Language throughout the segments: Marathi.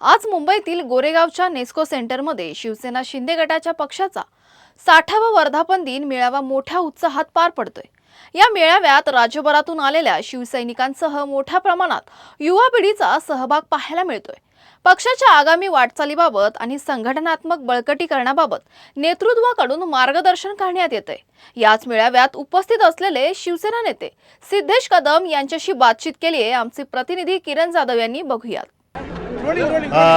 आज मुंबईतील गोरेगावच्या नेस्को सेंटरमध्ये शिवसेना शिंदे गटाच्या पक्षाचा 60वा वर्धापन दिन मेळावा मोठ्या उत्साहात पार पडतोय। या मेळाव्यात राज्यभरातून आलेल्या शिवसैनिकांसह मोठ्या प्रमाणात युवा पिढीचा सहभाग पाहायला मिळतोय। पक्षाच्या आगामी वाटचालीबाबत आणि संघटनात्मक बळकटीकरणाबाबत नेतृत्वाकडून मार्गदर्शन करण्यात येते। याच मेळाव्यात उपस्थित असलेले शिवसेना नेते सिद्धेश कदम यांच्याशी बातचीत केली आहे आमचे प्रतिनिधी किरण जाधव यांनी। बघूयात।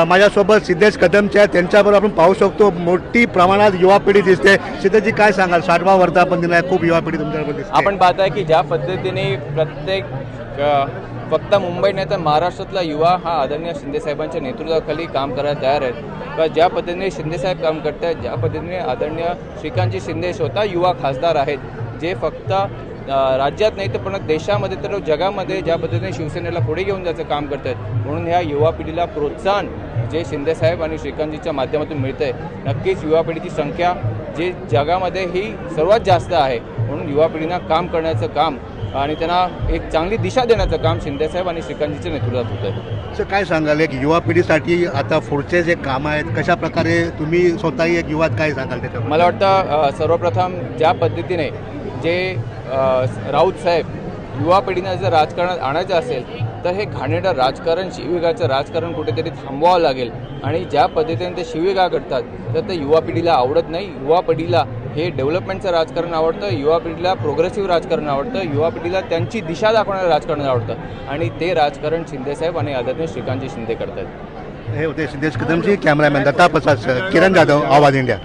माझ्यासोबत सिद्धेश कदमच्या त्यांच्याबरोबर आपण पाहू शकतो मोठी प्रमाणात युवा पिढी दिसते। सिद्धेशजी काय सांगाल, 60वा वर्धापन दिन आहे, खूप युवा पिढी तुमच्याबरोबर दिसते। आपण पाहताय की ज्या पद्धतीने प्रत्येक फक्त मुंबई नाही तर महाराष्ट्रातला युवा हा आदरणीय शिंदे साहेबांच्या नेतृत्वाखाली काम करायला तयार आहेत। तर ज्या पद्धतीने शिंदे साहेब काम करत आहेत, ज्या पद्धतीने आदरणीय श्रीकांतजी शिंदे स्वतः युवा खासदार आहेत, जे फक्त राज्यात नाही तर पण देशामध्ये तर जगामध्ये ज्या पद्धतीने शिवसेनेला पुढे घेऊन जायचं काम करत आहेत, म्हणून ह्या युवा पिढीला प्रोत्साहन जे शिंदे साहेब आणि श्रीकांतजीच्या माध्यमातून मिळतंय। नक्कीच युवा पिढीची संख्या जे जगामध्ये ही सर्वात जास्त आहे, म्हणून युवा पिढींना काम करण्याचं काम आणि त्यांना एक चांगली दिशा देण्याचं काम शिंदेसाहेब आणि श्रीकांतजीच्या नेतृत्वात होत आहे। सर काय सांगाल, एक युवा पिढीसाठी आता पुढचे जे काम आहेत कशा प्रकारे तुम्ही स्वतःही एक युवा काय सांगाल त्याच्यावर? मला वाटतं सर्वप्रथम ज्या पद्धतीने जे राऊत साहेब युवा पिढीनं जर राजकारणात आणायचं असेल तर हे घाणेरडं राजकारण, शिवीगाळचं राजकारण कुठेतरी थांबवावं लागेल। आणि ज्या पद्धतीने ते शिवीगाळ करतात तर ते युवा पिढीला आवडत नाही। युवा पिढीला हे डेव्हलपमेंटचं राजकारण आवडतं, युवा पिढीला प्रोग्रेसिव्ह राजकारण आवडतं, युवा पिढीला त्यांची दिशा दाखवणारं राजकारण आवडतं आणि ते राजकारण शिंदेसाहेब आणि आदरणीय श्रीकांतजी शिंदे करतात। हे होते सिद्धेश कदमजी, कॅमेरामॅन दत्ता प्रसाद, किरण जाधव, आवाज इंडिया।